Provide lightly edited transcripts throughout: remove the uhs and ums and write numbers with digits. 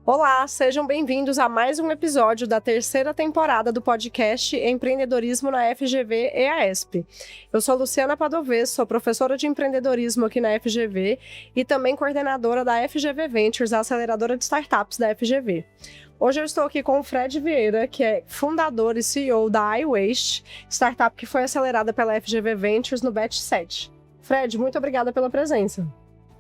Olá, sejam bem-vindos a mais um episódio da terceira temporada do podcast Empreendedorismo na FGV EASP. Eu sou Luciana Padovez, sou professora de empreendedorismo aqui na FGV e também coordenadora da FGV Ventures, a aceleradora de startups da FGV. Hoje eu estou aqui com o Fred Vieira, que é fundador e CEO da iWaste, startup que foi acelerada pela FGV Ventures no Batch 7. Fred, muito obrigada pela presença.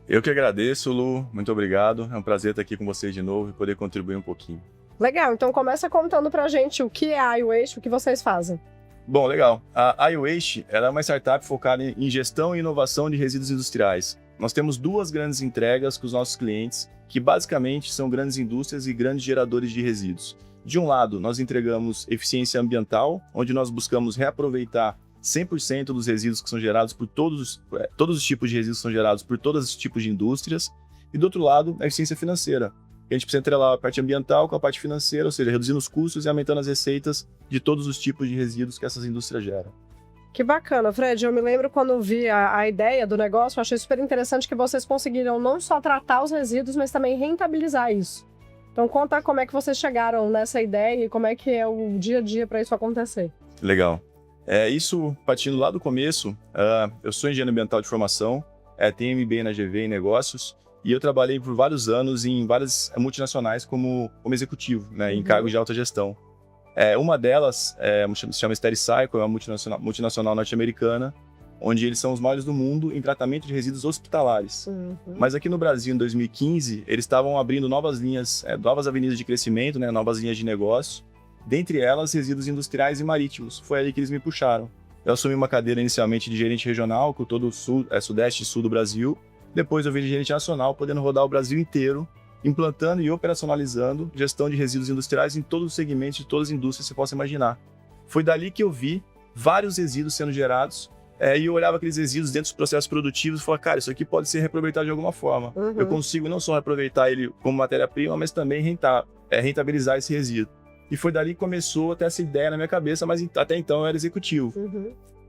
Eu que agradeço, Lu. Muito obrigado. É um prazer estar aqui com vocês de novo e poder contribuir um pouquinho. Legal, então começa contando pra gente o que é a iWaste, o que vocês fazem. Bom, legal. A iWaste é uma startup focada em gestão e inovação de resíduos industriais. Nós temos duas grandes entregas com os nossos clientes, que basicamente são grandes indústrias e grandes geradores de resíduos. De um lado, nós entregamos eficiência ambiental, onde nós buscamos reaproveitar 100% dos resíduos que são gerados por todos os tipos de resíduos que são gerados por todos os tipos de indústrias. E do outro lado, a eficiência financeira. A gente precisa entregar a parte ambiental com a parte financeira, ou seja, reduzindo os custos e aumentando as receitas de todos os tipos de resíduos que essas indústrias geram. Que bacana, Fred. Eu me lembro quando vi a ideia do negócio, eu achei super interessante que vocês conseguiram não só tratar os resíduos, mas também rentabilizar isso. Então conta como é que vocês chegaram nessa ideia e como é que é o dia a dia para isso acontecer. Legal. Isso partindo lá do começo, eu sou engenheiro ambiental de formação, tenho MBA na GV em negócios, e eu trabalhei por vários anos em várias multinacionais como executivo, né, em cargos de alta gestão. Uma delas se chama Stericycle, é uma multinacional norte-americana, onde eles são os maiores do mundo em tratamento de resíduos hospitalares. Mas aqui no Brasil, em 2015, eles estavam abrindo novas linhas, novas avenidas de crescimento, né, novas linhas de negócio, dentre elas resíduos industriais e marítimos. Foi ali que eles me puxaram. Eu assumi uma cadeira inicialmente de gerente regional, com todo o sudeste e sul do Brasil. Depois eu vim de gerente nacional, podendo rodar o Brasil inteiro, implantando e operacionalizando gestão de resíduos industriais em todos os segmentos de todas as indústrias que você possa imaginar. Foi dali que eu vi vários resíduos sendo gerados, e eu olhava aqueles resíduos dentro dos processos produtivos e falava, cara, isso aqui pode ser reaproveitado de alguma forma. Eu consigo não só reaproveitar ele como matéria-prima, mas também rentabilizar esse resíduo. E foi dali que começou a ter essa ideia na minha cabeça, mas até então eu era executivo.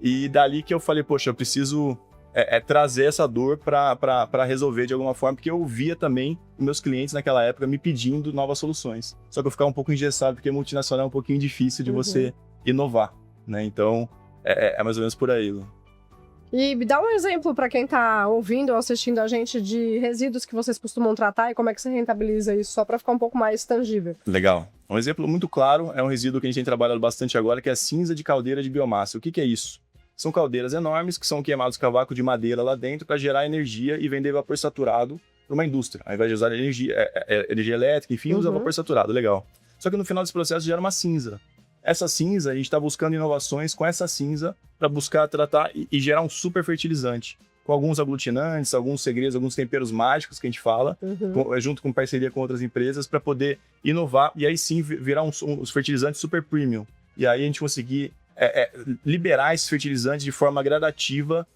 E dali que eu falei, poxa, eu preciso trazer essa dor para resolver de alguma forma, porque eu via também meus clientes naquela época me pedindo novas soluções. Só que eu ficava um pouco engessado, porque multinacional é um pouquinho difícil de você inovar, né? Então, é mais ou menos por aí, Lu. E me dá um exemplo para quem está ouvindo ou assistindo a gente de resíduos que vocês costumam tratar e como é que você rentabiliza isso, só para ficar um pouco mais tangível. Legal. Um exemplo muito claro é um resíduo que a gente tem trabalhado bastante agora, que é a cinza de caldeira de biomassa. O que é isso? São caldeiras enormes que são queimados cavaco de madeira lá dentro para gerar energia e vender vapor saturado para uma indústria. Ao invés de usar energia elétrica, enfim, usa vapor saturado. Legal. Só que no final desse processo gera uma cinza. Essa cinza, a gente está buscando inovações com essa cinza para buscar tratar e gerar um super fertilizante. Com alguns aglutinantes, alguns segredos, alguns temperos mágicos que a gente fala, junto com parceria com outras empresas, para poder inovar e aí sim virar uns fertilizantes super premium. E aí a gente conseguir liberar esses fertilizantes de forma gradativa,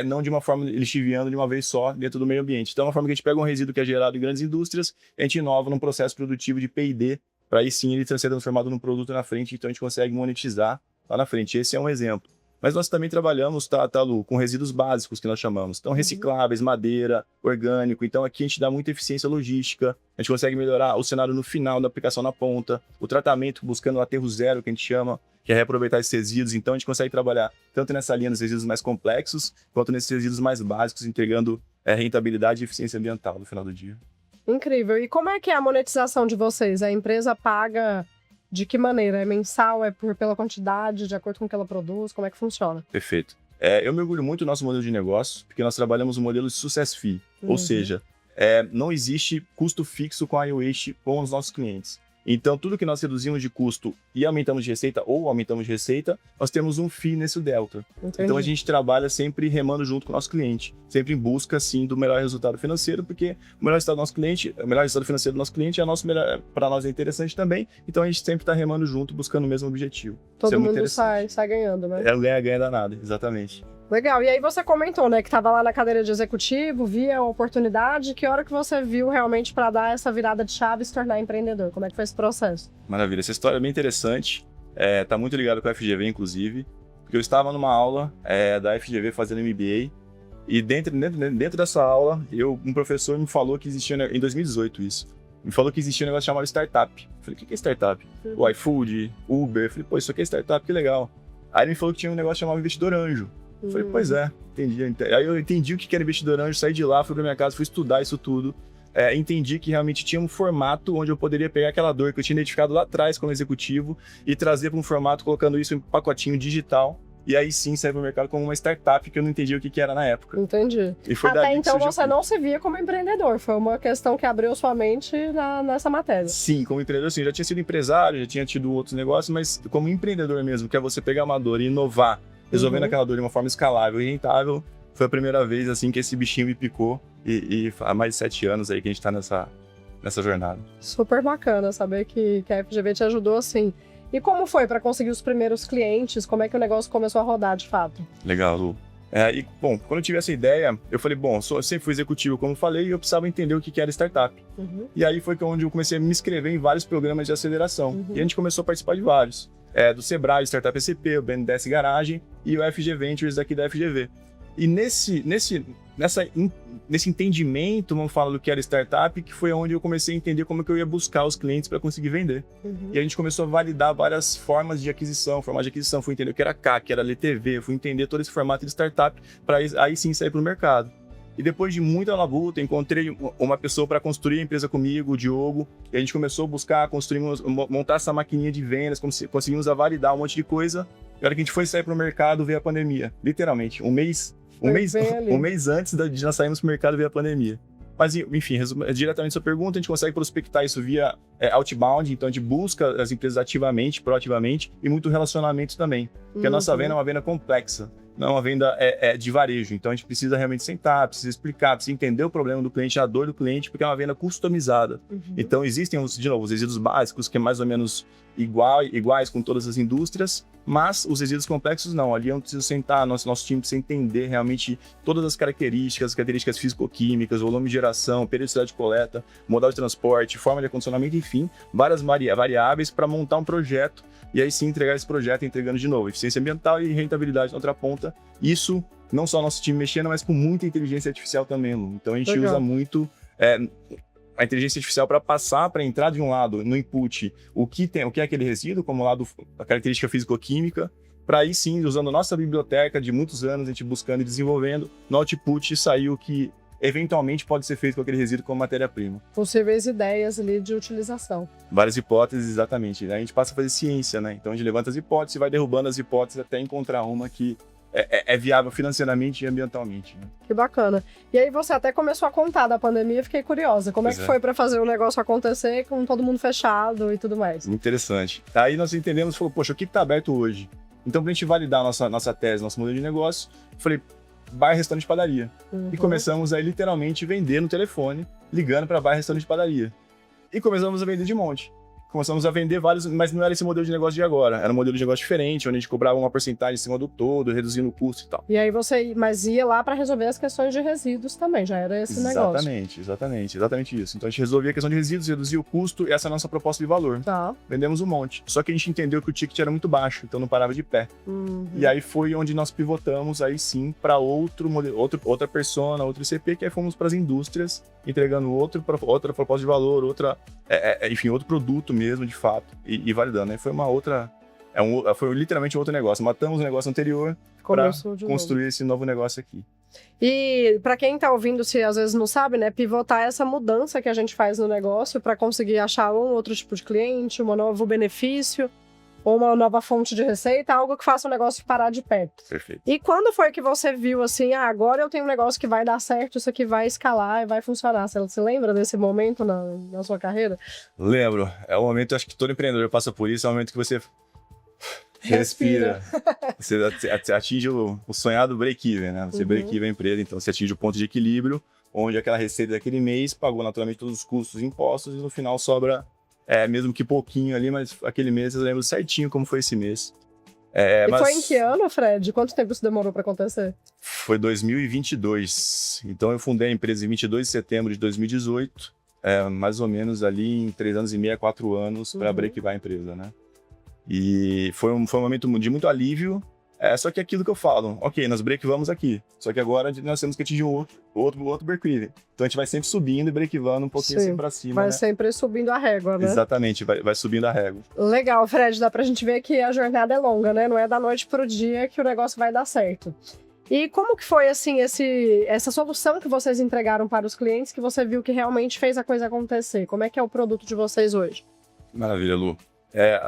não de uma forma lixiviando de uma vez só dentro do meio ambiente. Então é uma forma que a gente pega um resíduo que é gerado em grandes indústrias, a gente inova num processo produtivo de P&D, para aí sim ele ser transformado num produto na frente, então a gente consegue monetizar lá na frente. Esse é um exemplo. Mas nós também trabalhamos, Lu, com resíduos básicos que nós chamamos. Então, recicláveis, madeira, orgânico. Então, aqui a gente dá muita eficiência logística. A gente consegue melhorar o cenário no final da aplicação na ponta. O tratamento buscando o aterro zero, que a gente chama, que é reaproveitar esses resíduos. Então, a gente consegue trabalhar tanto nessa linha dos resíduos mais complexos, quanto nesses resíduos mais básicos, entregando rentabilidade e eficiência ambiental no final do dia. Incrível. E como é que é a monetização de vocês? A empresa paga de que maneira? É mensal? É pela quantidade, de acordo com o que ela produz? Como é que funciona? Perfeito. Eu me orgulho muito do nosso modelo de negócio, porque nós trabalhamos um modelo de success fee. Ou seja, não existe custo fixo com a iWaste com os nossos clientes. Então, tudo que nós reduzimos de custo e aumentamos de receita, ou aumentamos de receita, nós temos um FII nesse delta. Entendi. Então, a gente trabalha sempre remando junto com o nosso cliente, sempre em busca, sim, do melhor resultado financeiro, porque o melhor resultado do nosso cliente, o melhor resultado financeiro do nosso cliente para nós é interessante também, então a gente sempre está remando junto, buscando o mesmo objetivo. Todo mundo sai ganhando, né? É o ganha-ganha danado, exatamente. Legal. E aí você comentou, né, que estava lá na cadeira de executivo, via a oportunidade. Que hora que você viu realmente para dar essa virada de chave e se tornar empreendedor? Como é que foi esse processo? Maravilha. Essa história é bem interessante. Tá muito ligado com a FGV, inclusive. Porque eu estava numa aula da FGV fazendo MBA. E dentro dessa aula, um professor me falou que existia, em 2018 isso, me falou que existia um negócio chamado startup. Eu falei, o que é startup? O iFood, Uber. Eu falei, pô, isso aqui é startup, que legal. Aí ele me falou que tinha um negócio chamado investidor anjo. Eu falei, pois é, entendi. Aí eu entendi o que era investidor anjo, saí de lá, fui pra minha casa, fui estudar isso tudo. Entendi que realmente tinha um formato onde eu poderia pegar aquela dor que eu tinha identificado lá atrás como executivo e trazer para um formato, colocando isso em um pacotinho digital. E aí sim sair para o mercado como uma startup que eu não entendia o que era na época. Entendi. E foi Até daí então que você não se via como empreendedor, foi uma questão que abriu sua mente nessa matéria. Sim, como empreendedor sim, já tinha sido empresário, já tinha tido outros negócios, mas como empreendedor mesmo, que é você pegar uma dor e inovar, resolvendo aquela dor de uma forma escalável e rentável, foi a primeira vez assim que esse bichinho me picou e há mais de 7 anos aí que a gente está nessa jornada. Super bacana saber que a FGV te ajudou assim. E como foi para conseguir os primeiros clientes? Como é que o negócio começou a rodar de fato? Legal, Lu. Bom, quando eu tive essa ideia, eu falei, bom, eu sempre fui executivo, como falei, e eu precisava entender o que era startup. E aí foi onde eu comecei a me inscrever em vários programas de aceleração. E a gente começou a participar de vários. Do Sebrae, Startup SCP, o BNDES Garagem e o FG Ventures daqui da FGV. E nesse entendimento, vamos falar do que era startup, que foi onde eu comecei a entender como que eu ia buscar os clientes para conseguir vender. E a gente começou a validar várias formas de aquisição, fui entender o que era CAC, que era LTV, fui entender todo esse formato de startup para aí sim sair para o mercado. E depois de muita labuta, encontrei uma pessoa para construir a empresa comigo, o Diogo, e a gente começou a buscar, montar essa maquininha de vendas, conseguimos validar um monte de coisa. E a hora que a gente foi sair para o mercado, veio a pandemia. Literalmente, um mês antes de nós sairmos para o mercado, veio a pandemia. Mas, enfim, diretamente a sua pergunta, a gente consegue prospectar isso via outbound, então a gente busca as empresas ativamente, proativamente, e muito relacionamento também. Porque a nossa venda é uma venda complexa, não é uma venda de varejo. Então a gente precisa realmente sentar, precisa explicar, precisa entender o problema do cliente, a dor do cliente, porque é uma venda customizada. Então existem, os resíduos básicos, que é mais ou menos iguais com todas as indústrias, mas os resíduos complexos não. Ali eu preciso sentar, nosso time precisa entender realmente todas as características físico-químicas, volume de geração, periodicidade de coleta, modal de transporte, forma de acondicionamento, enfim, várias variáveis para montar um projeto e aí sim entregar esse projeto entregando de novo eficiência ambiental e rentabilidade na outra ponta. Isso não só nosso time mexendo, mas com muita inteligência artificial também, Lu. Então a gente usa muito a inteligência artificial para passar, para entrar de um lado no input o que é aquele resíduo, como lado a característica físico-química, para aí sim, usando nossa biblioteca de muitos anos, a gente buscando e desenvolvendo, no output saiu o que eventualmente pode ser feito com aquele resíduo como matéria-prima. Possíveis ideias ali de utilização. Várias hipóteses, exatamente. Aí a gente passa a fazer ciência, né? Então a gente levanta as hipóteses, vai derrubando as hipóteses até encontrar uma que é viável financeiramente e ambientalmente. Né? Que bacana. E aí você até começou a contar da pandemia, fiquei curiosa. Como é que foi para fazer o negócio acontecer com todo mundo fechado e tudo mais? Muito interessante. Aí nós entendemos, falou, poxa, o que está aberto hoje? Então, para a gente validar nossa tese, nosso modelo de negócio, eu falei, bar, restaurante e padaria. E começamos a literalmente vender no telefone, ligando para bar, restaurante e padaria. E começamos a vender de monte. Começamos a vender vários, mas não era esse modelo de negócio de agora. Era um modelo de negócio diferente, onde a gente cobrava uma porcentagem em cima do todo, reduzindo o custo e tal. E aí mas ia lá para resolver as questões de resíduos também, já era esse negócio. Exatamente isso. Então a gente resolvia a questão de resíduos, reduzia o custo, e essa é a nossa proposta de valor. Tá. Vendemos um monte. Só que a gente entendeu que o ticket era muito baixo, então não parava de pé. E aí foi onde nós pivotamos, aí sim, para outro modelo, outra persona, outro ICP, que aí fomos para as indústrias, entregando outra proposta de valor, enfim, outro produto mesmo, de fato, e validando. Aí foi uma outra... foi literalmente um outro negócio. Matamos o negócio anterior para construir esse novo negócio aqui. E para quem tá ouvindo, se às vezes não sabe, né, pivotar essa mudança que a gente faz no negócio para conseguir achar um outro tipo de cliente, um novo benefício, ou uma nova fonte de receita, algo que faça o negócio parar de pé. Perfeito. E quando foi que você viu assim, agora eu tenho um negócio que vai dar certo, isso aqui vai escalar e vai funcionar? Você lembra desse momento na sua carreira? Lembro. É o momento, acho que todo empreendedor passa por isso, é o momento que você respira. Você atinge o sonhado break-even, né? Você break-even a empresa, então você atinge o ponto de equilíbrio, onde aquela receita daquele mês pagou naturalmente todos os custos e impostos, e no final sobra, mesmo que pouquinho ali, mas aquele mês eu lembro certinho como foi esse mês. Mas foi em que ano, Fred? Quanto tempo isso demorou para acontecer? Foi 2022. Então eu fundei a empresa em 22 de setembro de 2018, mais ou menos ali em 3 anos e meio, 4 anos para break-even a empresa, né? E foi um momento de muito alívio, Só que é aquilo que eu falo, ok, nós break-vamos aqui, só que agora nós temos que atingir outro break-even. Então a gente vai sempre subindo e break-vando um pouquinho assim pra cima, vai né? sempre subindo a régua, né? Exatamente, vai subindo a régua. Legal, Fred, dá pra gente ver que a jornada é longa, né? Não é da noite pro dia que o negócio vai dar certo. E como que foi, assim, essa solução que vocês entregaram para os clientes, que você viu que realmente fez a coisa acontecer? Como é que é o produto de vocês hoje? Maravilha, Lu.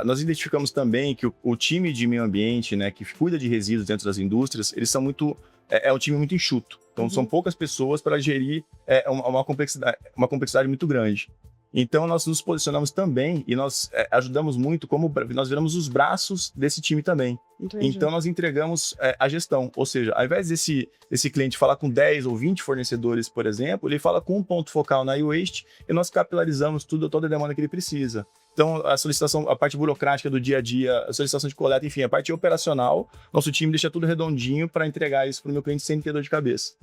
Nós identificamos também que o time de meio ambiente, né, que cuida de resíduos dentro das indústrias, eles são muito... É um time muito enxuto. Então, são poucas pessoas para gerir uma complexidade muito grande. Então, nós nos posicionamos também e nós ajudamos muito, como nós viramos os braços desse time também. Entendi. Então, nós entregamos a gestão. Ou seja, ao invés desse cliente falar com 10 ou 20 fornecedores, por exemplo, ele fala com um ponto focal na iWaste e nós capilarizamos toda a demanda que ele precisa. Então, a solicitação, a parte burocrática do dia a dia, a solicitação de coleta, enfim, a parte operacional, nosso time deixa tudo redondinho para entregar isso para o meu cliente sem ter dor de cabeça.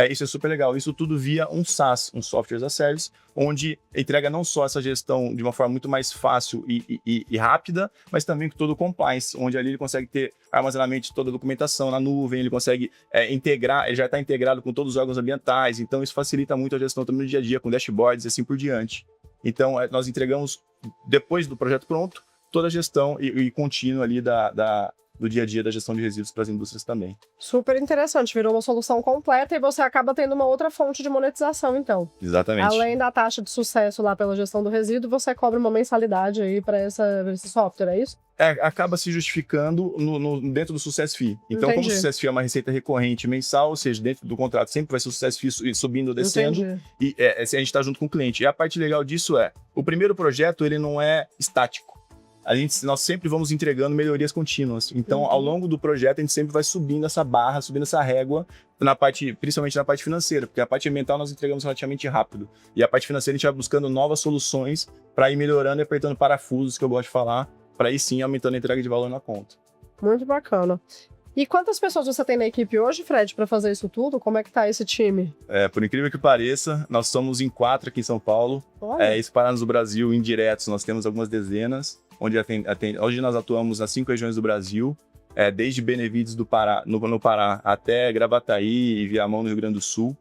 Isso é super legal. Isso tudo via um SaaS, um Software as a Service, onde entrega não só essa gestão de uma forma muito mais fácil e rápida, mas também com todo o compliance, onde ali ele consegue ter armazenamento de toda a documentação na nuvem, ele consegue integrar, ele já está integrado com todos os órgãos ambientais, então isso facilita muito a gestão também no dia a dia, com dashboards e assim por diante. Então, nós entregamos, depois do projeto pronto, toda a gestão e contínua ali do dia a dia da gestão de resíduos para as indústrias também. Super interessante, virou uma solução completa e você acaba tendo uma outra fonte de monetização, então. Exatamente. Além da taxa de sucesso lá pela gestão do resíduo, você cobra uma mensalidade aí para esse software, é isso? Acaba se justificando dentro do Success Fee. Então, Entendi. como o Success Fee é uma receita recorrente mensal, ou seja, dentro do contrato sempre vai ser o Success Fee subindo ou descendo, Entendi. e a gente está junto com o cliente. E a parte legal disso o primeiro projeto ele não é estático. Nós sempre vamos entregando melhorias contínuas. Então, ao longo do projeto, a gente sempre vai subindo essa barra, subindo essa régua, principalmente na parte financeira, porque a parte ambiental nós entregamos relativamente rápido. E a parte financeira a gente vai buscando novas soluções para ir melhorando e apertando parafusos, que eu gosto de falar, para aí sim aumentando a entrega de valor na conta. Muito bacana. E quantas pessoas você tem na equipe hoje, Fred, para fazer isso tudo? Como é que tá esse time? Por incrível que pareça, nós somos em 4 aqui em São Paulo. Olha. Espalhados no Brasil, indiretos, nós temos algumas dezenas. Hoje nós atuamos nas 5 regiões do Brasil, desde Benevides no Pará até Gravataí e Viamão no Rio Grande do Sul.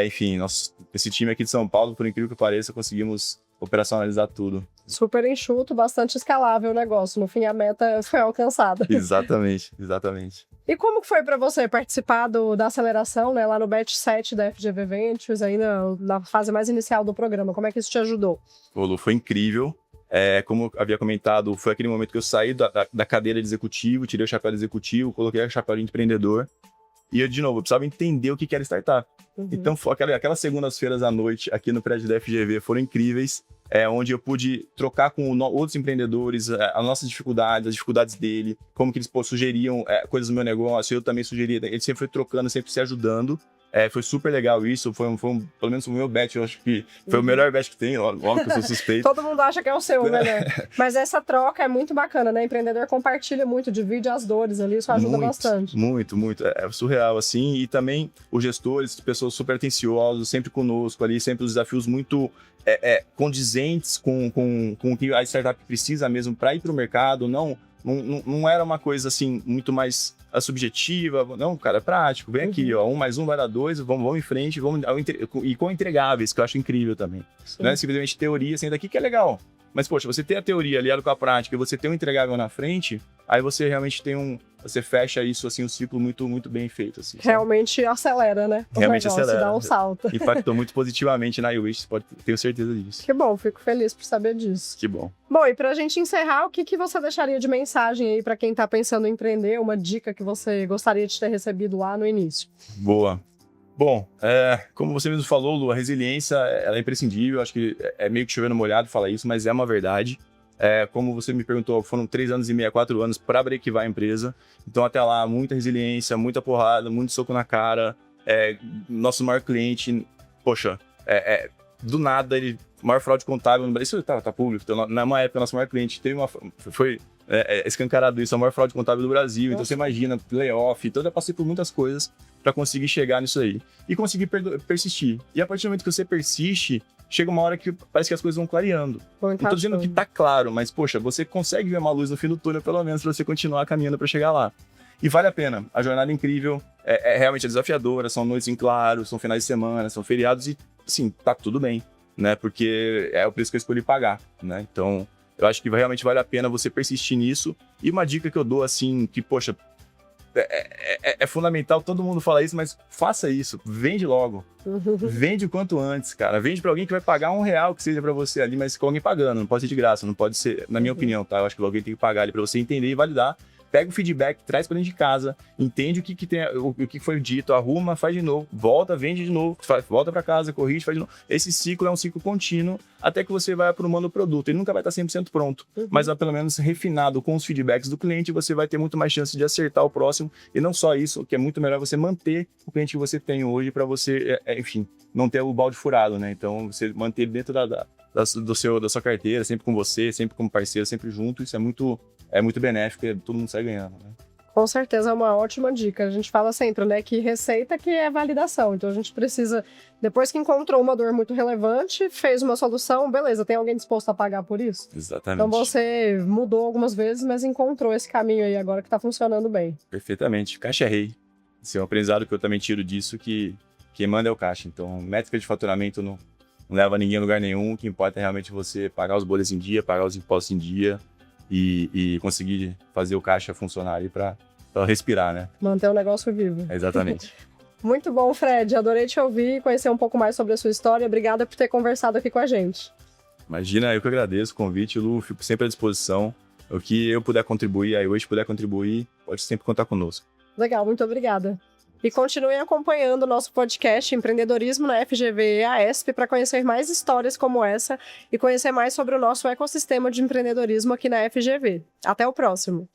Enfim, esse time aqui de São Paulo, por incrível que pareça, conseguimos operacionalizar tudo. Super enxuto, bastante escalável o negócio. No fim, a meta foi alcançada. Exatamente, exatamente. E como que foi para você participar da aceleração, né, lá no Batch 7 da FGV Ventures, ainda na fase mais inicial do programa? Como é que isso te ajudou? Ô, Lu, foi incrível. Como eu havia comentado, foi aquele momento que eu saí da cadeira de executivo, tirei o chapéu de executivo, coloquei o chapéu de empreendedor. E eu, de novo, eu precisava entender o que era startup. Então, aquelas segundas-feiras à noite aqui no prédio da FGV foram incríveis, onde eu pude trocar com outros empreendedores as nossas dificuldades, as dificuldades dele, como que eles sugeriam coisas do meu negócio, eu também sugeria, ele sempre foi trocando, sempre se ajudando. Foi super legal isso, pelo menos o meu batch, eu acho que foi o melhor batch que tem, óbvio que eu sou suspeito. Todo mundo acha que é o seu, né? Mas essa troca é muito bacana, né? O empreendedor compartilha muito, divide as dores ali, isso ajuda bastante. Muito. É surreal, assim, e também os gestores, pessoas super atenciosas, sempre conosco ali, sempre os desafios muito condizentes com o que a startup precisa mesmo para ir para o mercado, não era uma coisa assim muito mais subjetiva, não, cara, é prático, vem aqui, ó, 1 mais 1 vai dar 2, vamos em frente, e com entregáveis, que eu acho incrível também. Sim. Não é simplesmente teoria, sendo aqui que é legal, mas poxa, você ter a teoria aliado com a prática e você ter um entregável na frente, aí você realmente você fecha isso, assim, um ciclo muito, muito bem feito. Assim, realmente acelera, né? Realmente acelera. Dá um salto. Impactou muito positivamente na iWaste, tenho certeza disso. Que bom, fico feliz por saber disso. Que bom. Bom, e pra gente encerrar, o que você deixaria de mensagem aí pra quem tá pensando em empreender, uma dica que você gostaria de ter recebido lá no início? Boa. Bom, como você mesmo falou, Lu, a resiliência ela é imprescindível, acho que é meio que chovendo molhado falar isso, mas é uma verdade. Como você me perguntou, foram 3 anos e meio, 4 anos para breakivar a empresa. Então, até lá, muita resiliência, muita porrada, muito soco na cara. Nosso maior cliente, poxa, do nada, maior fraude contábil no Brasil. Isso tá público. Então, na época, nosso maior cliente teve foi escancarado isso, a maior fraude contábil do Brasil. Então, você imagina, layoff. Então, eu já passei por muitas coisas para conseguir chegar nisso aí. E conseguir persistir. E a partir do momento que você persiste, chega uma hora que parece que as coisas vão clareando. Não tô dizendo que tá claro, mas, poxa, você consegue ver uma luz no fim do túnel, pelo menos, pra você continuar caminhando para chegar lá. E vale a pena. A jornada é incrível, realmente desafiadora, são noites em claro, são finais de semana, são feriados e, sim, tá tudo bem, né? Porque é o preço que eu escolhi pagar, né? Então, eu acho que realmente vale a pena você persistir nisso. E uma dica que eu dou, assim, que, poxa, é fundamental, todo mundo fala isso, mas faça isso, vende logo. Vende o quanto antes, cara. Vende pra alguém que vai pagar R$1 que seja pra você ali, mas com alguém pagando, não pode ser de graça, não pode ser, na minha opinião, tá? Eu acho que alguém tem que pagar ali pra você entender e validar. Pega o feedback, traz pra dentro de casa, entende o que foi dito, arruma, faz de novo, volta, vende de novo, volta pra casa, corrige, faz de novo. Esse ciclo é um ciclo contínuo até que você vai aprumando o produto. Ele nunca vai estar 100% pronto, mas pelo menos refinado com os feedbacks do cliente, você vai ter muito mais chance de acertar o próximo. E não só isso, que é muito melhor você manter o cliente que você tem hoje para você, enfim, não ter o balde furado, né? Então, você manter ele dentro da sua carteira, sempre com você, sempre como parceiro, sempre junto, isso é muito benéfico e todo mundo sai ganhando, né? Com certeza é uma ótima dica. A gente fala sempre, né, que receita que é validação. Então a gente precisa, depois que encontrou uma dor muito relevante, fez uma solução, beleza, tem alguém disposto a pagar por isso? Exatamente. Então você mudou algumas vezes, mas encontrou esse caminho aí agora que tá funcionando bem. Perfeitamente. Caixa é rei. Esse é um aprendizado que eu também tiro disso, que quem manda é o caixa. Então, métrica de faturamento não leva ninguém a lugar nenhum. O que importa é realmente você pagar os boletos em dia, pagar os impostos em dia e conseguir fazer o caixa funcionar aí para respirar, né? Manter o negócio vivo. Exatamente. Muito bom, Fred. Adorei te ouvir e conhecer um pouco mais sobre a sua história. Obrigada por ter conversado aqui com a gente. Imagina, eu que agradeço o convite, Lu. Fico sempre à disposição. O que eu puder contribuir, aí hoje puder contribuir, pode sempre contar conosco. Legal, muito obrigada. E continuem acompanhando o nosso podcast Empreendedorismo na FGV EASP para conhecer mais histórias como essa e conhecer mais sobre o nosso ecossistema de empreendedorismo aqui na FGV. Até o próximo!